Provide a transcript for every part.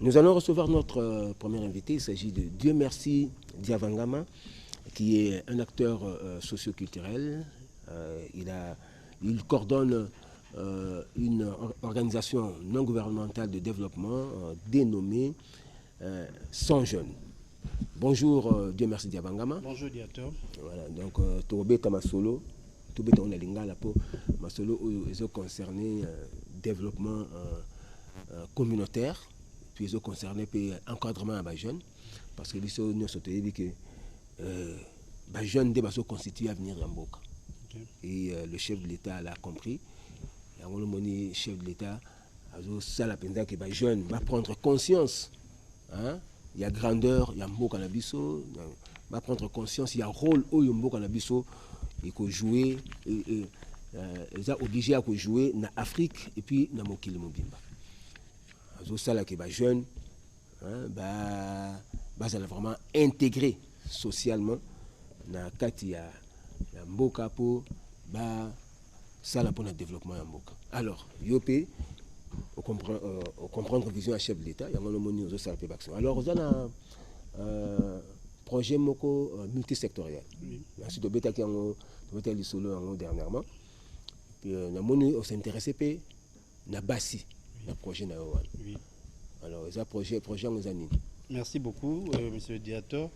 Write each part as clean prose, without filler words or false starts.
Nous allons recevoir notre premier invité. Il s'agit de Dieu merci Diavangama, qui est un acteur socio-culturel. Il coordonne une organisation non gouvernementale de développement dénommée 100 jeunes. Bonjour Dieu merci Diavangama. Bonjour Diateur. Voilà, donc Tobeta Masolo, Tobeta on a lingala pour Masolo ils ont concerné développement communautaire, puis ils ont concerné encadrement à les jeunes, parce que les nous sont dit que les jeunes sont constitués à venir en Boka. Et le chef de l'État l'a compris. Le chef de l'État a dit que les jeunes vont prendre conscience. Hein? Il y a grandeur, il y a Mboka Nabiso, va prendre conscience, il y a un rôle où Mboka Nabiso il faut jouer, ils sont obligés à jouer en Afrique et puis dans Mokili Mobimba. C'est ça que les jeunes sont vraiment intégrés socialement dans le Mboka pour le développement de Mboka. Alors, Yopé, au comprendre vision à chef de l'État, il y a un alors, on a un projet multisectoriel. Ensuite, on a été solo dernièrement. Puis, on s'est intéressé à Bassi, le projet. Alors, ce projet, on a mis. Merci beaucoup, monsieur le directeur.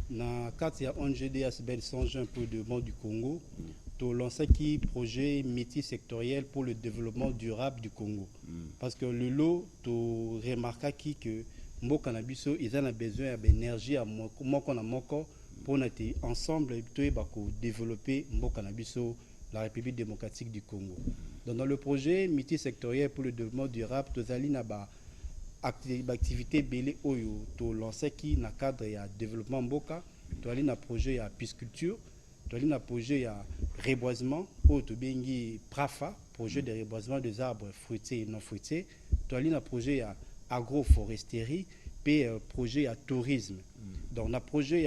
Dans le cadre de ONGD ASBEL 100 jeunes pour le développement du Congo, tu as lancé un projet multisectoriel pour le développement durable du Congo. Parce que le lot, tu as remarqué que Mboka Nabiso, ils ont besoin d'énergie pour ensemble développer Mboka Nabiso, la République démocratique du Congo. Donc, dans le projet multisectoriel pour le développement durable, tu as activité belé oyo to lancé qui na cadre ya développement mboka to ali na projet ya pisciculture to ali na projet ya reboisement o to bengi prafa projet de reboisement des arbres fruitiers et non fruitiers to ali na projet ya agroforesterie puis projet ya tourisme. Donc na projet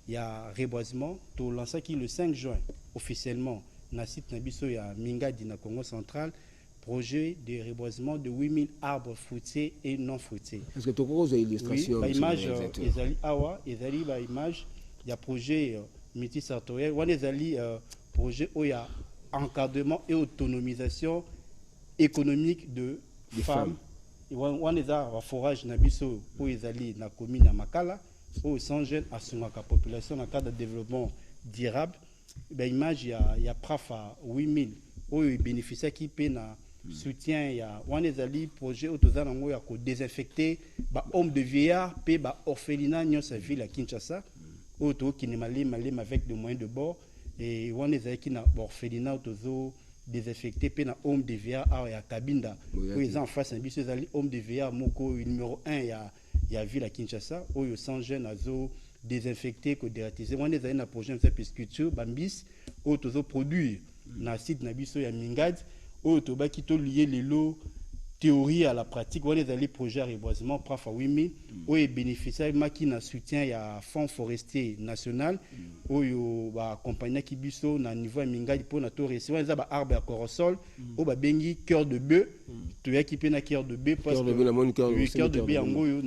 ya reboisement to lancé qui le 5 juin officiellement na site na biso ya Mingadi na Congo central, projet de reboisement de 8000 arbres fruitiers et non fruitiers. Est-ce que tu as une illustration? Oui, l'image Ezali Awa, Ezali l'image, il y a projet multisectoriel, il y a projet où il y a encadrement et autonomisation économique de femmes. Il y a un forage Nabiso où Ezali na commune na Makala, où 100 jeunes à la population dans le cadre de développement durable. L'image, il y a Prafa 8000 où il bénéficie qui peut soutien il y a un projet autour de désinfecter hommes de vieillard et orphelinat dans sa ville à Kinshasa autour qui n'est malé avec des moyens de bord et on est qui na orphelinat autour désinfecter pe na homme de vieillard à Kabinda où ils en face un bis homme de vieillard moko numéro 1 il y a ville à Kinshasa où ils sont jeunes azo désinfecter que dératiser on est un projet de pisciculture bambis autour produire na site na biso ya Mingadi où tu vas lier les lots théorie à la pratique. On est allé projet reboisement Prafa 8000 où il bénéficiaire qui na soutien il y a fonds forestier national où il va accompagner qui biso na niveau Mingadi pour na to recevoir les arbres à corosol où ba bengi cœur de bœuf tu as équipé na cœur de bœuf parce que cœur de bœuf en goyo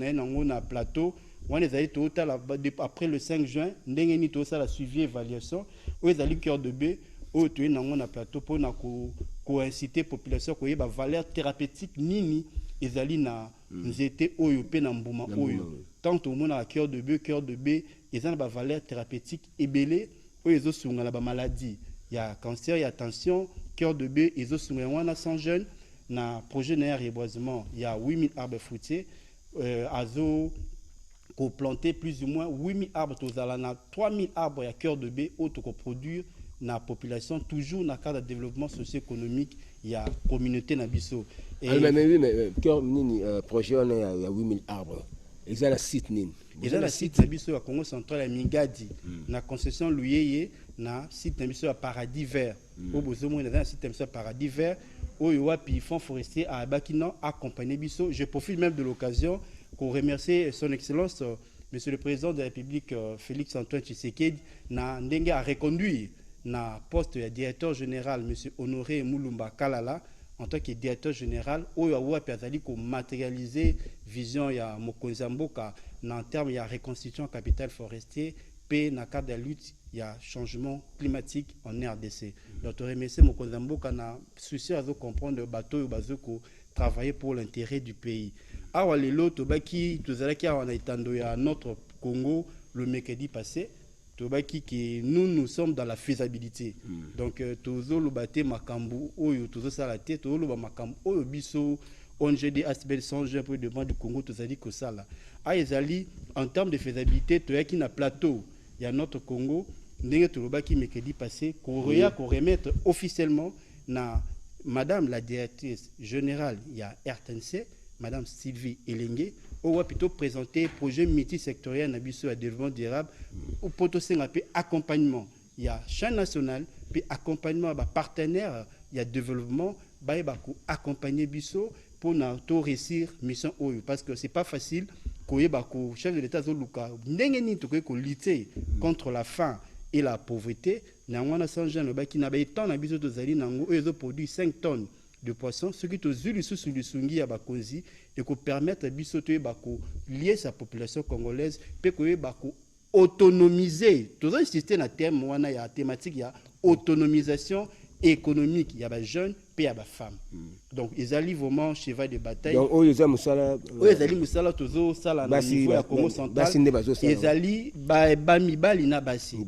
na plateau on est allé total après le 5 juin ndenge ni to ça la suivi évaluation où ils allé cœur de bœuf où tu es dans un plateau pour inciter la population à avoir valeur thérapeutique nini ezali na nzete oyo pe na mbuma oyo tant au monde à cœur de bœuf ils ont une valeur thérapeutique et belé où ils ont souvent la maladie il y a cancer il y a tension cœur de bœuf ils ont souvent 100 jeunes na projet de reboisement il y a 8000 arbres fruitiers azo ko planter plus ou moins 8000 arbres tozala 3000 arbres à cœur de bœuf auto ko produire na population toujours dans le cadre de développement socio-économique il y a communauté na biso et mais cœur nini projet on a 8000 arbres ils ont la site nini ils ont la site na biso à Congo central à Mingadi na concession Luyeye na site na biso à Paradis Vert au bozomo na site na biso à Paradis Vert où il y a puis fonds forestier à Bakina accompagner biso. Je profite même de l'occasion pour remercier son excellence monsieur le président de la République Félix Antoine Tshisekedi na ndenge a reconduire na poste de directeur général M. Honoré Moulumba Kalala en tant que directeur général oyo awapi azali ko matérialiser vision ya mokonzi ya mboka en termes ya reconstitution capital forestier pe na cadre de lutte ya changement climatique en RDC. Donc to remercier mokonzi ya mboka na souci azo comprendre bato oyo bazoko travailler pour l'intérêt du pays. Awa lelo tobaki tozalaki awa na itando ya notre Congo le mercredi passé. Tobaki que nous sommes dans la faisabilité. Donc tozo lobate makambu oyo tozo salate tozo loba makambu oyo biso ONG Asbel Songe pour le développement du Congo tozali ko sala. A ezali en termes de faisabilité toyaki na plateau ya notre Congo ndenge tolobaki mercredi passé ko remettre officiellement na madame la directrice générale ya RTNC madame Sylvie Elenge on va plutôt présenter projet multisectoriel na biso ya développement durable ou poto senga pe accompagnement il y a chaîne nationale puis accompagnement ba partenaire il y a développement ba ko accompagner biso pour na to réussir mission oyo parce que c'est pas facile koyeba ko chef de l'état zo luka ndenge ni to ko lutter contre la faim et la pauvreté na wana sans jeune ba ki na ba étant na biso to zali nango oyo produit 5 tonnes de poissons, ce qui te zulu sous le sungi à Bakonzi et qui permettre à Bissoto et Bako lier sa population congolaise, puis que Bako autonomiser. Tout ça, c'est un thème, il y a thématique, il y a autonomisation économique, il y a des jeunes, puis il y a des femmes. Donc, ils allaient vraiment cheval de bataille. Donc, ils allaient Moussala, toujours ça, là, au niveau de Congo central. Ils allaient, Bamibali, Nabasi.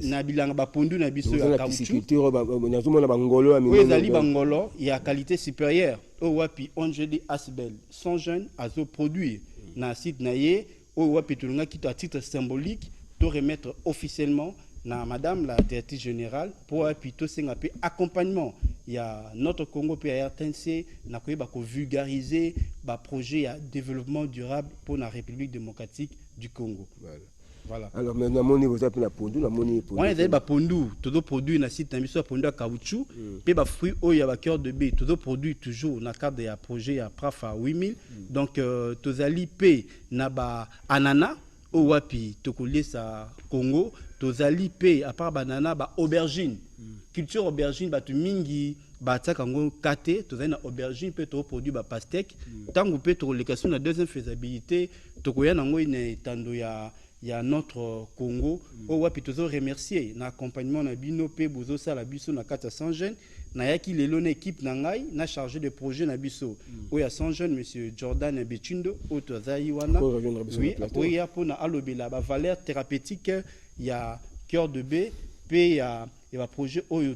Nabilanga, Bapondu, Nabiso, Pisciculture, ils allaient Bangolo, il y a qualité supérieure. Au Wapi, ONG Asbel, sont jeunes, à se produire. Dans le site Naye, au Wapi, tout le monde qui à titre symbolique, de remettre officiellement. Na madame la directrice générale pour plutôt s'engager accompagnement il y a notre Congo puis à RTNC na ko vulgariser ba projet ya développement durable pour la République démocratique du Congo. Voilà. Alors maintenant mon niveau ça la pondu la moni pondu. On est ba pondu tout produit na site na pondu à caoutchouc puis ba fruit o ya ba cœur de baie tout produit toujours na cadre ya projet ya Prafa 8000 donc tozali pe na ba anana au wapi tokolie sa Congo tozali pe à part banana ba aubergine culture aubergine ba tu mingi ba tsaka ngo kate tozali na aubergine pe to produit ba pastèque tango pe to location na deuxième faisabilité tokoya nango ine tando ya notre Congo au wapi tozo remercier na accompagnement na bino pe bozo sala biso na kata sans jeune na yaki lelo na équipe na ngai na chargé de projet na biso o ya sans jeune monsieur Jordan Bechindo o tozali wana oui après ya pona alobela ba valeur thérapeutique ya cœur de baie pe ya ba projet oyo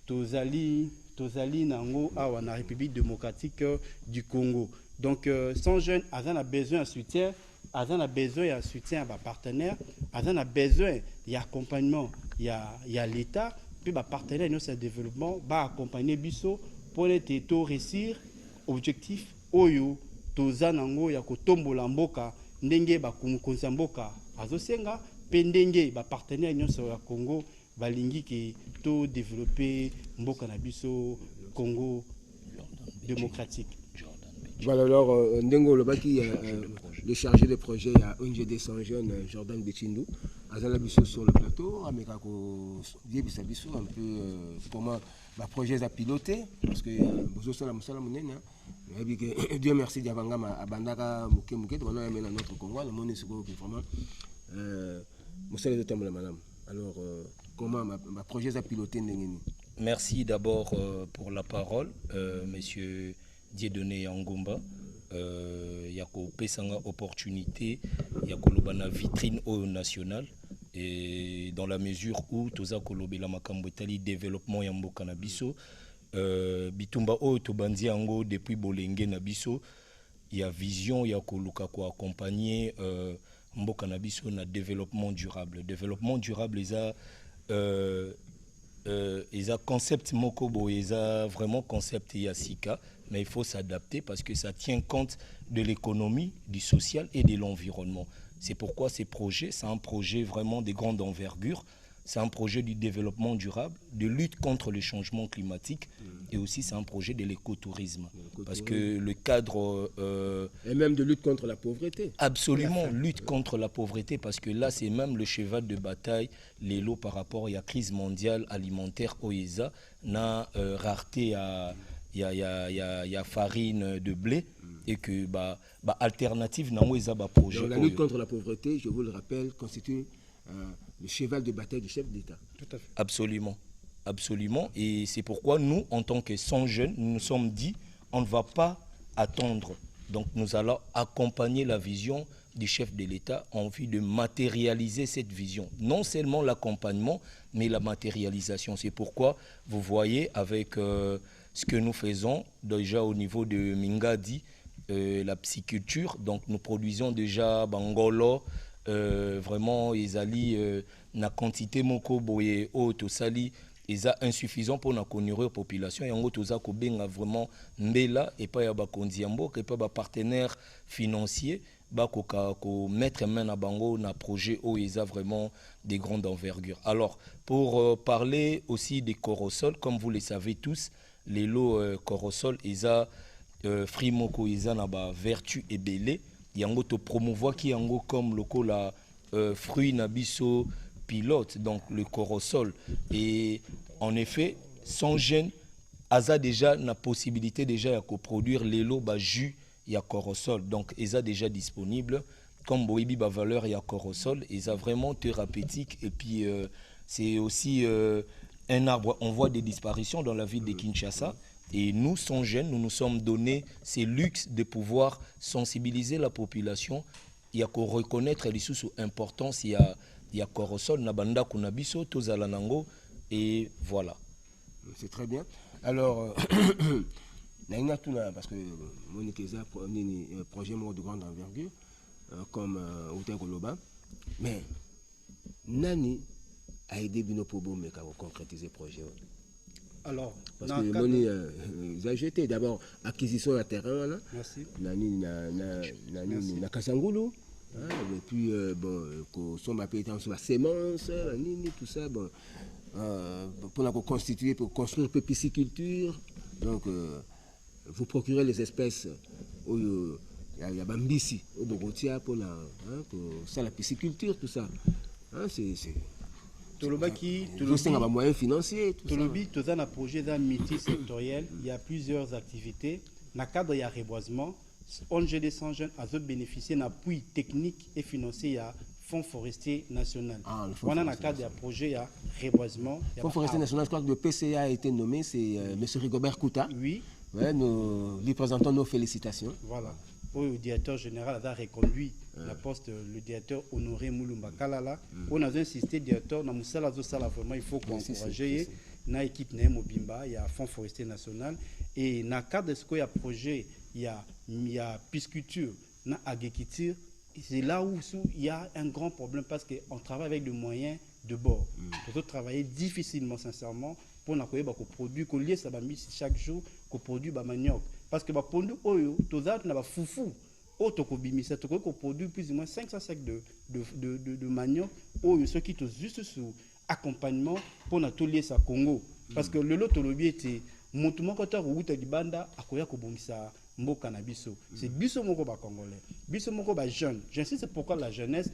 tozali nango awa na République démocratique du Congo donc sans jeune azan a besoin de soutien azan a besoin de soutien à ba partenaire azan a besoin d'accompagnement il y a l'état puis ba partenaire nous c'est développement ba accompagner biso pour être to réussir objectif oyo tozanango ya kotombola mboka ndenge ba kumukonza mboka azosenga pe ndenge ba partenaire nyonso ya Congo balingi ke to développer mboka na biso Congo démocratique. Voilà alors ndengo lobaki le chargé de projet à ONG sans jeunes Jordan Bechindo azala biso sur le plateau ameka ko yebisa biso un peu comment ba projet a piloté parce que bozo sala musala munene Dieu merci diabanga abandaka muke to na mena notre Congo le monde c'est vraiment musala de tambola madame alors comment ma projet a piloté ndengeni. Merci d'abord pour la parole monsieur Dieudonné Angomba yako pesanga opportunité yako lobana vitrine au national et dans la mesure où toza kolobela makambo etali développement ya mboka na biso bitumba o to bandi yango depuis bolenge na biso ya vision ya koluka ko accompagner mboka na biso na développement durable eza concept moko bo eza vraiment concept ya sika mais il faut s'adapter parce que ça tient compte de l'économie, du social et de l'environnement. C'est pourquoi ces projets, c'est un projet vraiment de grande envergure, c'est un projet du développement durable, de lutte contre le changement climatique et aussi c'est un projet de l'écotourisme. Parce que le cadre... et même de lutte contre la pauvreté. Absolument, lutte contre la pauvreté parce que là c'est même le cheval de bataille, les lots par rapport à la crise mondiale alimentaire OESA, na rareté à... y a farine de blé et que bah alternative nango eza ba projet. Donc, la lutte contre la pauvreté, je vous le rappelle, constitue le cheval de bataille du chef d'État. Tout à fait. Absolument. Absolument. Et c'est pourquoi nous, en tant que 100 jeunes, nous nous sommes dit, on ne va pas attendre. Donc nous allons accompagner la vision du chef de l'État en vue de matérialiser cette vision. Non seulement l'accompagnement, mais la matérialisation. C'est pourquoi vous voyez avec ce que nous faisons déjà au niveau de Mingadi, la pisciculture. Donc nous produisons déjà Bangolo, vraiment Ezali, na quantité moko boye o tosali eza insuffisant pour na connuire la population. Yango toza ko benga vraiment mbela et pas ya ba kondiambo et pas ba partenaire financier ba ko mettre main na bango na projet o eza vraiment des grandes envergures. Alors pour parler aussi des Corosol, comme vous le savez tous, les lots Corosol eza frimoko eza na ba vertu et belé yango to promouvoir ki yango comme lokola fruit na biso pilote, donc le Corosol. Et en effet, sans gêne, Aza déjà la possibilité déjà de produire les lots jus ya Corosol. Donc, Eza déjà disponible. Comme Boibi ba valeur ya Corosol, Eza vraiment thérapeutique. Et puis, c'est aussi un arbre. On voit des disparitions dans la ville de Kinshasa. Et nous, sans gêne, nous nous sommes donné ces luxes de pouvoir sensibiliser la population. Il y a qu'on reconnaître les sous importance. Il y a Corosol, Nabanda, Kunabiso, Tozalanango, et voilà. C'est très bien. Alors, parce que Monique Eza a un projet de grande envergure, comme Outin Koloba, mais Nani a aidé Bino Pobo à concrétiser le projet. Alors, parce que Moni a jeté d'abord acquisition de terrain, là. Merci. Nani na Kasangulu. Et puis, bon, qu'on appelle la sémence, tout ça, bon, pour constituer, pour construire une pisciculture. Donc, vous procurez les espèces, il y a Bambisi, au Bogotia, pour la pisciculture, tout ça. C'est. Tolobaki, un moyen financier. Tolobi, tout ça, un projet d'un multisectoriel, il y a plusieurs activités. Dans le cadre, il y a reboisement. ONG 100 jeunes a bénéficié d'un appui technique et financier à Fonds forestier national. On a un cadre de projet à reboisement. Fonds forestier national, je crois que le PCA a été nommé, c'est M. Rigobert Kouta. Oui. Ouais, nous lui présentons nos félicitations. Voilà. Le directeur général a reconduit la poste, le directeur Honoré Moulumba Kalala. On a insisté, directeur, dans Moussala Zosala, vraiment, il faut encourager l'équipe Mobimba, il y a Fonds forestier national. Et dans le cadre de ce qu'il y a projet, il y a pisciculture, il y a agriculture. C'est là où il y a un grand problème parce qu'on travaille avec des moyens de bord. On doit travailler difficilement, sincèrement, pour produire, qu'on lié ça chaque jour, qu'on produit des manioc. Parce que pondu oyo, tous autres na foufou, auto ko bimisa, to ko produit plus ou moins 500 sacs de manioc, oyo ceux qui sont juste sous accompagnement pour na tout lié ça Congo. Parce que le lot tolobi était motumo kota ruta di banda akoya ko bongisa mboka na biso. C'est biso moko ba congolais, biso moko ba jeune. J'insiste pourquoi la jeunesse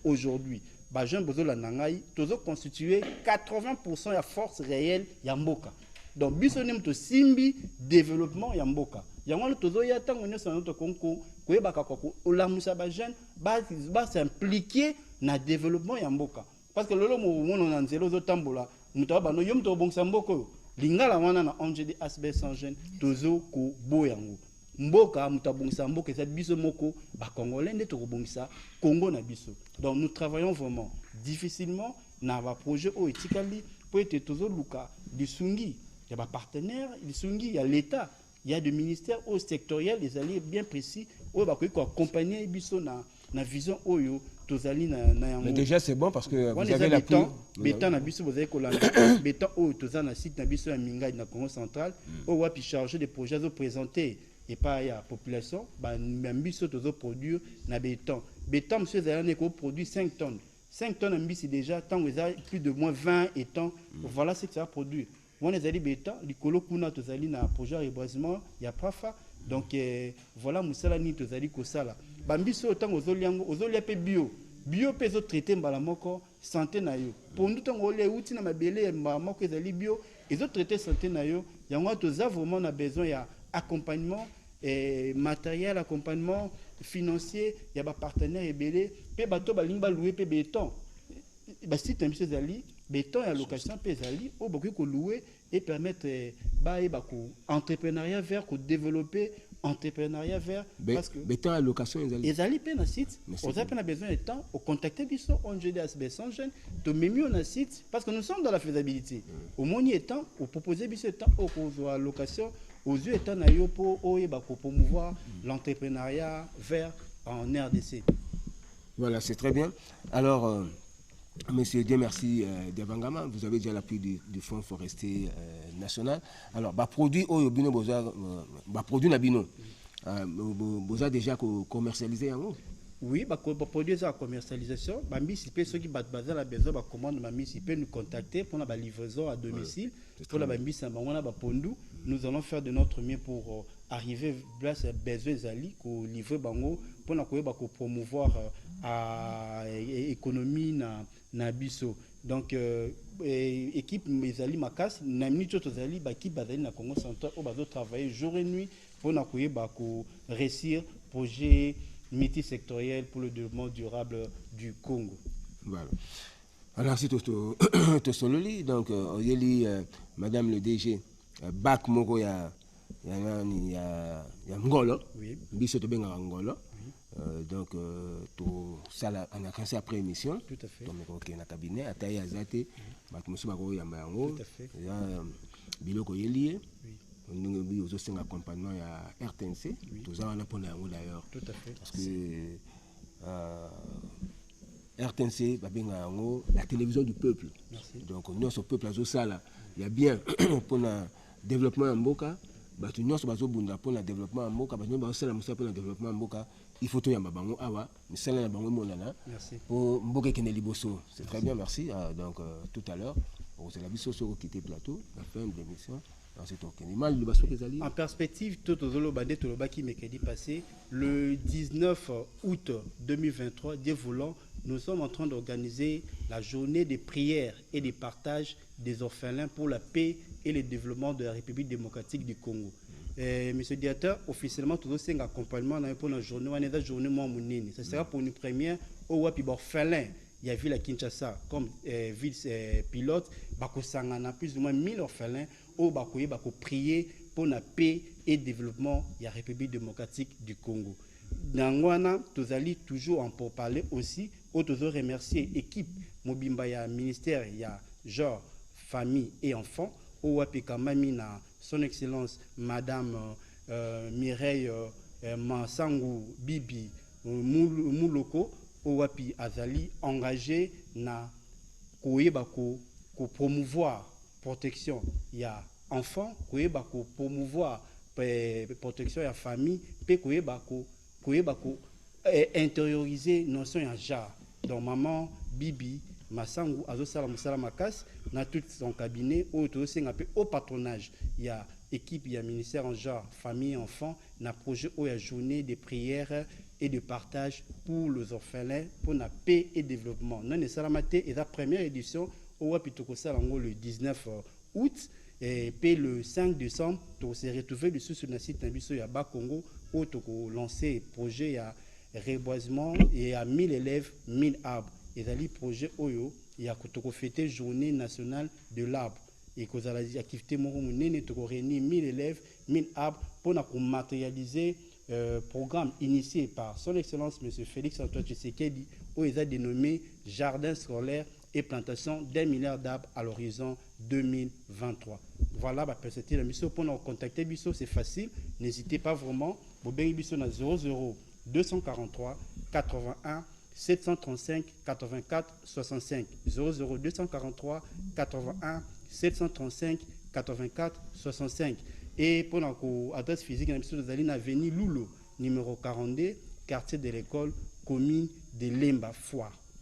aujourd'hui, ba jeune bozo la nangai, tozo constituer 80% ya force réelle ya mboka. Donc biso nem to simbi développement ya mboka. Yango tozo ya tango nyo sa notre konko ko yebaka ko olamusa ba jeune ba s'impliquer na développement ya mboka. Parce que lolo mo mono na nzelo zo tambola, muto ba no yom to bongsa mboko. Lingala wana na ONG ASB 100 jeunes tozo ko boyango. Mboka mutabongisa mboka eza biso moko ba congolais nde to bongisa Congo na biso. Donc nous travaillons vraiment difficilement na ba projet o etikali pour être tozo luka disungi. Il y a des partenaires, il y a l'État, il y a des ministères au sectoriels, des alliés bien précis, où va accompagner biso na vision oyo tozali na mais déjà c'est bon parce que vous avez l'appui. Béton na biso vous avez kolanda béton oyo tozali na site na biso ya Mingai na Congo central, où va puis charger des projets à présenter et pas ya population, ba biso tozo produire na béton. Béton monsieur zalane ko produit 5 tonnes. 5 tonnes mbisi déjà tant vous avez plus de moins 20 étangs, voilà ce que ça va produire. On est allé bêta, l'icolo kuna tozali na projet reboisement, il y a prafa. Donc voilà musala ni tozali ko sala. Bambiso autant ozolia pe bio. Bio peso traité mbala moko santé na yo. Pour nous tant ole outi na mabele mbala moko ezali bio, ezo traité santé na yo Il y a vraiment on a besoin d'accompagnement matériel, accompagnement financier, il y a des partenaires et belé, puis bateau balimba louer puis béton. Bah si tu as monsieur Zali, béton et allocation puis Zali, au beaucoup que louer et permettre entrepreneuriat vert, que développer entrepreneuriat vert parce que béton allocation et Zali peine à site, on a besoin de temps, au contacter biso on jeudi à besoin jeune, de même on a site parce que nous sommes dans la faisabilité. Au moins il temps, au proposer biso temps au allocation aux yeux étant pour promouvoir l'entrepreneuriat vert en RDC. Voilà, c'est très bien. Alors, monsieur Dieu merci Diabangama, vous avez déjà l'appui du Fonds forestier national. Alors, produit au bino produit na bino, vous avez déjà commercialisé en haut. Oui, produit la commercialisation. Ceux qui battent la besoin, commande peut nous contacter pour la livraison à domicile. Pour la nous allons faire de notre mieux pour arriver à ce besoin d'Ali, pour livrer bango, pour promouvoir l'économie na biso. Donc, équipe Mezali Makas, na minute Zali, équipe Bazali na Congo Central, on va travailler jour et nuit pour réussir projet multisectoriel pour le développement durable du Congo. Voilà. Alors, c'est tout sololi. Donc, Madame le DG, Bac Moko, il y a Ngolo. Oui. Biso to benga Ngolo. Donc, ça, on a commencé après émission. Tout à fait. Donc, on est dans le cabinet. À taille azate, Bac Monsieur Bako Yambango. Tout à fait. Il y a Biloko Yelié. Nous avons aussi un accompagnement à RTNC. Tout ça, on a pour d'ailleurs. Tout à fait. Parce que RTNC, la télévision du peuple. Merci. Donc, nous, ce peuple, il y a bien pour le développement en Boka. Nous avons pour le développement en Boka. Nous avons pour le développement en Boka. Il faut tout y avoir. Merci. Pour Mboka Keneliboso. C'est très bien, merci. Donc, tout à l'heure, vous avez vu sur le quitté plateau, la fin de l'émission. En perspective, mercredi passé, le 19 août 2023, Dieu voulant, nous sommes en train d'organiser la journée des prières et des partages des orphelins pour la paix et le développement de la République démocratique du Congo. Monsieur le directeur, officiellement, tout ça, un accompagnement pour la journée, on est dans la journée mounine. Ce sera pour une première au Wapi orphelin. Il y a ville à Kinshasa comme ville pilote, plus ou moins 1000 orphelins au Bakoye bako prier pour la paix et développement de la République démocratique du Congo. Nangwana, tozali toujours en pour parler aussi, toujours remercier l'équipe Mobimba ya ministère ya genre famille et enfants au Wapika Mamina, son excellence madame Mireille Mansangu Bibi Mouloko au Wapi Azali engagé na koyeba ko promouvoir protection il y a enfants koyeba ko promouvoir protection ya famille pe koyeba ko intérioriser notion ya genre donc maman Bibi Masangu azo sala musala makas na tout son cabinet au senga pe au patronage il y a équipe il y a ministère en genre famille et enfants na projet au ya journée de prières et de partage pour les orphelins pour la paix et développement. Non nécessairement et la première édition au Wapitoko Salango le 19 août et puis le 5 décembre on s'est retrouvé dessus sur le site Nabiso Yaba Congo où on lancé projet à reboisement et à 1000 élèves 1000 arbres et dans le projet Oyo il y a fêté journée nationale de l'arbre et que ça la activité moro munene to réunir 1000 élèves 1000 arbres pour matérialiser programme initié par son excellence M. Félix Antoine Tshisekedi où il a dénommé Jardin scolaire et plantation d'1 milliard d'arbres à l'horizon 2023. Voilà, c'était la mission pour nous contacter. C'est facile, n'hésitez pas vraiment. Vous pouvez nous 00 243 81 735 84 65 00 243 81 735 84 65. Et pour notre adresse physique, nous allons avenue Loulo, numéro 42, quartier de l'école, commune de Lemba Foire.